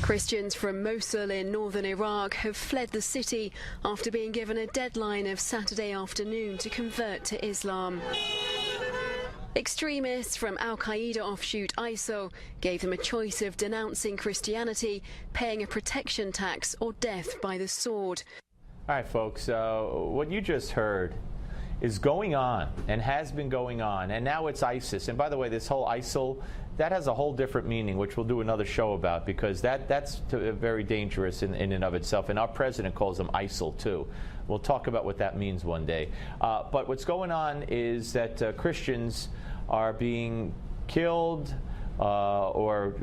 Christians from Mosul in northern Iraq have fled the city after being given a deadline of Saturday afternoon to convert to Islam. Extremists from Al-Qaeda offshoot ISIL gave them a choice of denouncing Christianity, paying a protection tax, or death by the sword. All right, folks, what you just heard is going on and has been going on, and now it's ISIS. And by the way, this whole ISIL, that has a whole different meaning, which we'll do another show about, because that's very dangerous in and of itself. And our president calls them ISIL, too. We'll talk about what that means one day. But what's going on is that Christians are being killed or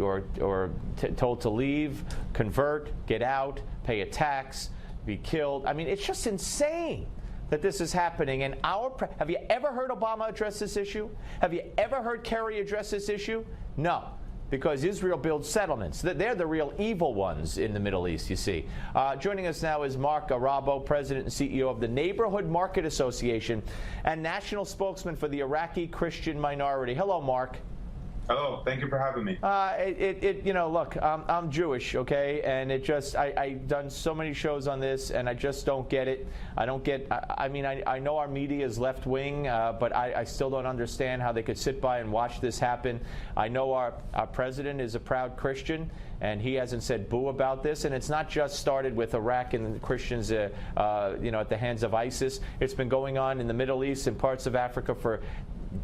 told to leave, convert, get out, pay a tax, be killed. I mean, it's just insane that this is happening. And have you ever heard Obama address this issue? Have you ever heard Kerry address this issue? No, because Israel builds settlements. They're the real evil ones in the Middle East, you see. Joining us now is Mark Arabo, President and CEO of the Neighborhood Market Association and national spokesman for the Iraqi Christian minority. Hello, Mark. Hello, thank you for having me. Look, I'm Jewish, okay, and I've done so many shows on this, and I just don't get it. I know our media is left wing, but I still don't understand how they could sit by and watch this happen. I know our president is a proud Christian, and he hasn't said boo about this. And it's not just started with Iraq and the Christians, at the hands of ISIS. It's been going on in the Middle East and parts of Africa for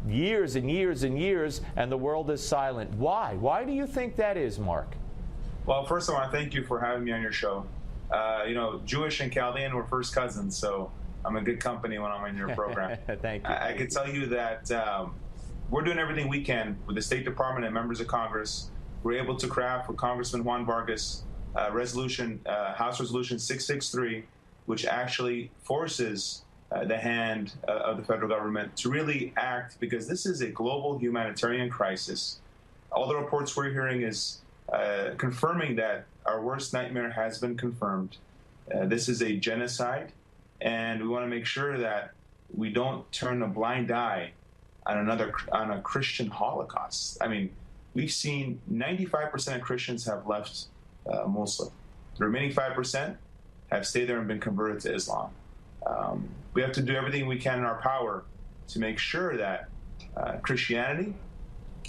years and years and years, and the world is silent. Why? Why do you think that is, Mark? Well, first of all, I thank you for having me on your show. Jewish and Chaldean were first cousins, so I'm a good company when I'm on your program. Thank you. I can tell you that we're doing everything we can with the State Department and members of Congress. We're able to craft with Congressman Juan Vargas House Resolution 663, which actually forces the hand of the federal government to really act, because this is a global humanitarian crisis. All the reports we're hearing is confirming that our worst nightmare has been confirmed. This is a genocide, and we want to make sure that we don't turn a blind eye on a Christian Holocaust. I mean, we've seen 95% of Christians have left Mosul. The remaining 5% have stayed there and been converted to Islam. We have to do everything we can in our power to make sure that Christianity,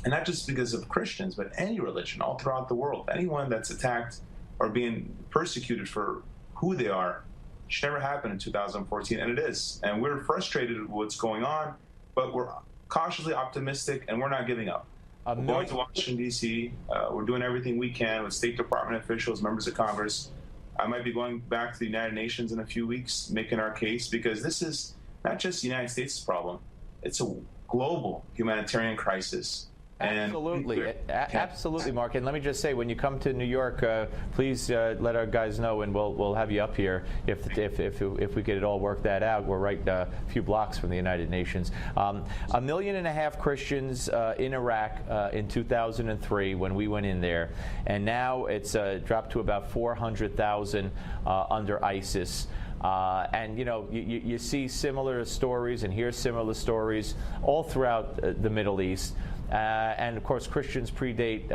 and not just because of Christians, but any religion all throughout the world, anyone that's attacked or being persecuted for who they are, should never happen in 2014, and it is. And we're frustrated with what's going on, but we're cautiously optimistic, and we're not giving up. We're going to Washington, D.C. We're doing everything we can with State Department officials, members of Congress. I might be going back to the United Nations in a few weeks, making our case, because this is not just the United States' problem. It's a global humanitarian crisis. Absolutely. Absolutely, Mark. And let me just say, when you come to New York, please let our guys know, and we'll have you up here if we get it all worked that out. We're right a few blocks from the United Nations. 1.5 million Christians in Iraq in 2003 when we went in there, and now it's dropped to about 400,000 under ISIS. And you see similar stories and hear similar stories all throughout the Middle East. And of course, Christians predate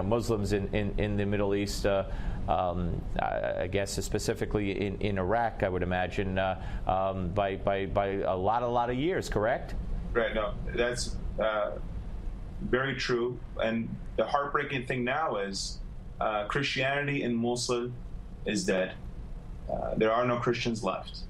Muslims in the Middle East. I guess specifically in Iraq, I would imagine, by a lot of years. Correct? Right. No, that's very true. And the heartbreaking thing now is Christianity in Mosul is dead. There are no Christians left.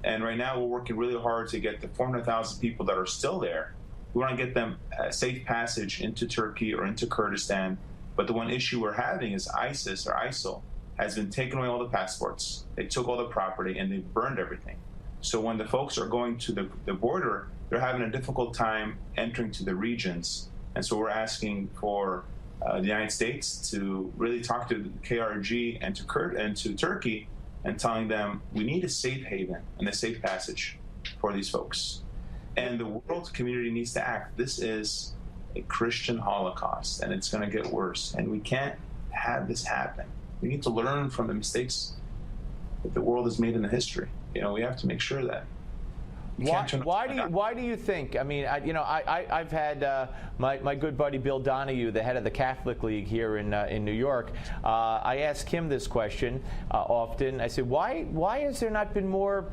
And right now, we're working really hard to get the 400,000 people that are still there. We want to get them safe passage into Turkey or into Kurdistan. But the one issue we're having is ISIS or ISIL has been taking away all the passports. They took all the property and they burned everything. So when the folks are going to the border, they're having a difficult time entering to the regions. And so we're asking for the United States to really talk to the KRG and to Turkey, and telling them we need a safe haven and a safe passage for these folks. And the world community needs to act. This is a Christian Holocaust, and it's going to get worse. And we can't have this happen. We need to learn from the mistakes that the world has made in the history. We have to make sure that. Why do you think? I mean, I've had my good buddy Bill Donahue, the head of the Catholic League here in New York. I ask him this question often. I say, why has there not been more?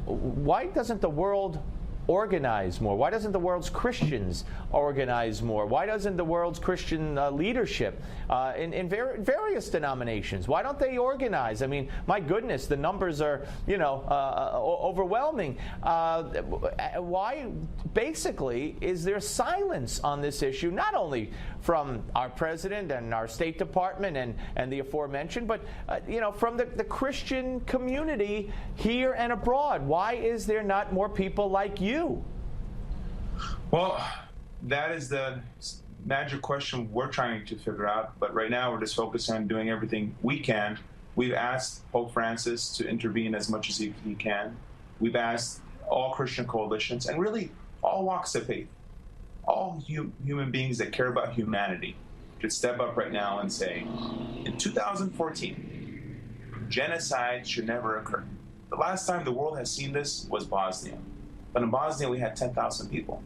Why doesn't the world organize more? Why doesn't the world's Christians organize more? Why doesn't the world's Christian leadership in various denominations, why don't they organize? I mean, my goodness, the numbers are, overwhelming. Why, basically, is there silence on this issue, not only from our president and our State Department and the aforementioned, but, from the Christian community here and abroad? Why is there not more people like you? Well, that is the magic question we're trying to figure out. But right now, we're just focused on doing everything we can. We've asked Pope Francis to intervene as much as he can. We've asked all Christian coalitions and really all walks of faith, all human beings that care about humanity, to step up right now and say, in 2014, genocide should never occur. The last time the world has seen this was Bosnia. But in Bosnia, we had 10,000 people.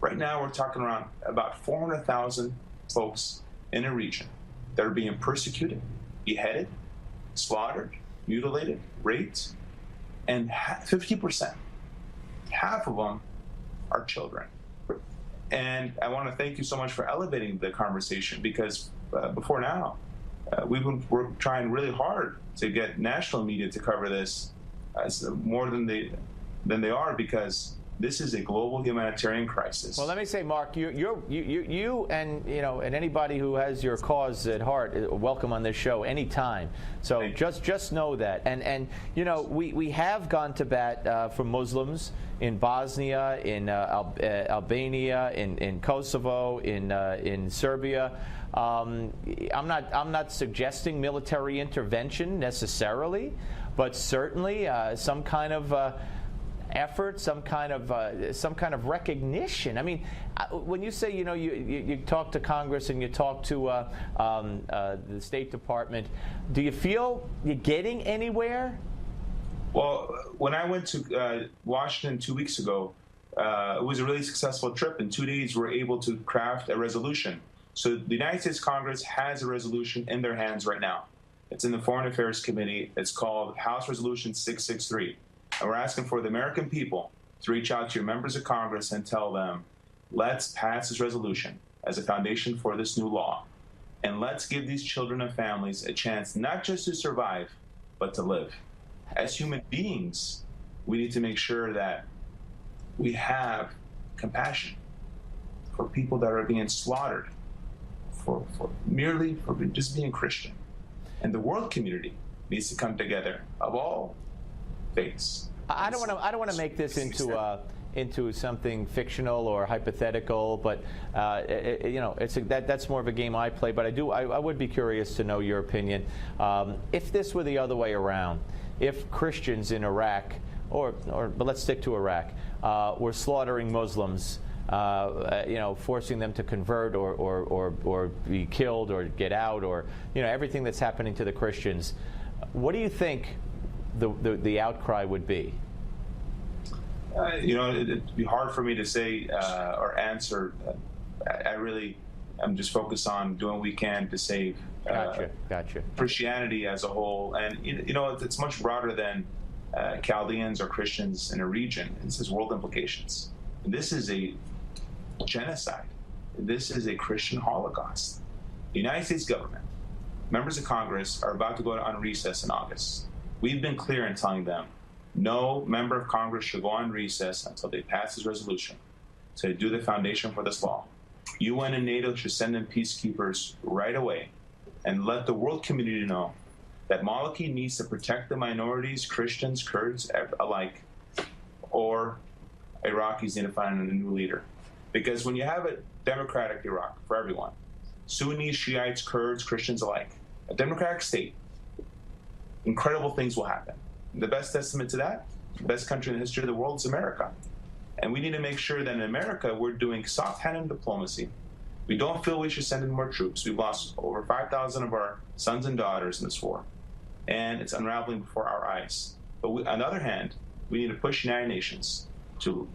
Right now, we're talking around about 400,000 folks in a region that are being persecuted, beheaded, slaughtered, mutilated, raped, and 50%, half of them are children. And I want to thank you so much for elevating the conversation, because before now, we're trying really hard to get national media to cover this as more than they are, because this is a global humanitarian crisis. Well, let me say, Mark, you and and anybody who has your cause at heart, welcome on this show anytime. So just know that. And we have gone to bat for Muslims in Bosnia, in Albania, in Kosovo, in Serbia. I'm not suggesting military intervention necessarily, but certainly some kind of effort, some kind of recognition. I mean, when you say you talk to Congress and you talk to the State Department, do you feel you're getting anywhere? Well, when I went to Washington 2 weeks ago, it was a really successful trip. In 2 days, we were able to craft a resolution. So the United States Congress has a resolution in their hands right now. It's in the Foreign Affairs Committee. It's called House Resolution 663. And we're asking for the American people to reach out to your members of Congress and tell them, let's pass this resolution as a foundation for this new law. And let's give these children and families a chance not just to survive, but to live. As human beings, we need to make sure that we have compassion for people that are being slaughtered for just being Christian. And the world community needs to come together of all faiths. I don't want to make this into something fictional or hypothetical, but that's more of a game I play. But I would be curious to know your opinion. If this were the other way around, if Christians in Iraq, but let's stick to Iraq, were slaughtering Muslims, forcing them to convert or be killed or get out, or everything that's happening to the Christians, what do you think the outcry would be? It'd be hard for me to say or answer. I'm just focused on doing what we can to save Gotcha. Christianity as a whole. And it's much broader than Chaldeans or Christians in a region. This has world implications. And this is a genocide. This is a Christian Holocaust. The United States government, members of Congress, are about to go on recess in August. We've been clear in telling them no member of Congress should go on recess until they pass this resolution to do the foundation for this law. UN and NATO should send in peacekeepers right away and let the world community know that Maliki needs to protect the minorities, Christians, Kurds alike, or Iraqis need to find a new leader. Because when you have a democratic Iraq for everyone, Sunnis, Shiites, Kurds, Christians alike, a democratic state, incredible things will happen. The best testament to that, the best country in the history of the world is America. And we need to make sure that in America, we're doing soft-handed diplomacy. We don't feel we should send in more troops. We've lost over 5,000 of our sons and daughters in this war. And it's unraveling before our eyes. But on the other hand, we need to push United Nations to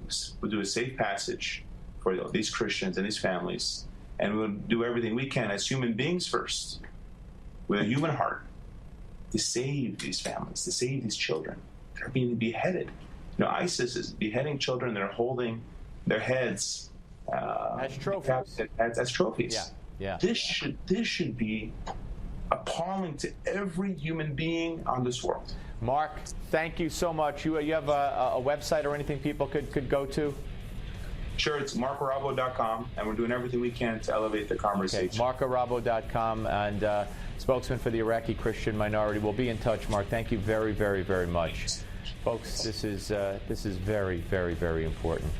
do a safe passage for these Christians and these families, and we'll do everything we can as human beings first, with a human heart, to save these families, to save these children. They're being beheaded. ISIS is beheading children. They're holding their heads as trophies. As trophies. Yeah. This should be appalling to every human being on this world. Mark, thank you so much. You have a website or anything people could go to? Sure, it's marcorabo.com, and we're doing everything we can to elevate the conversation. Okay, marcorabo.com, and spokesman for the Iraqi Christian minority. We'll be in touch, Mark. Thank you very, very, very much. Folks, this is very, very, very important.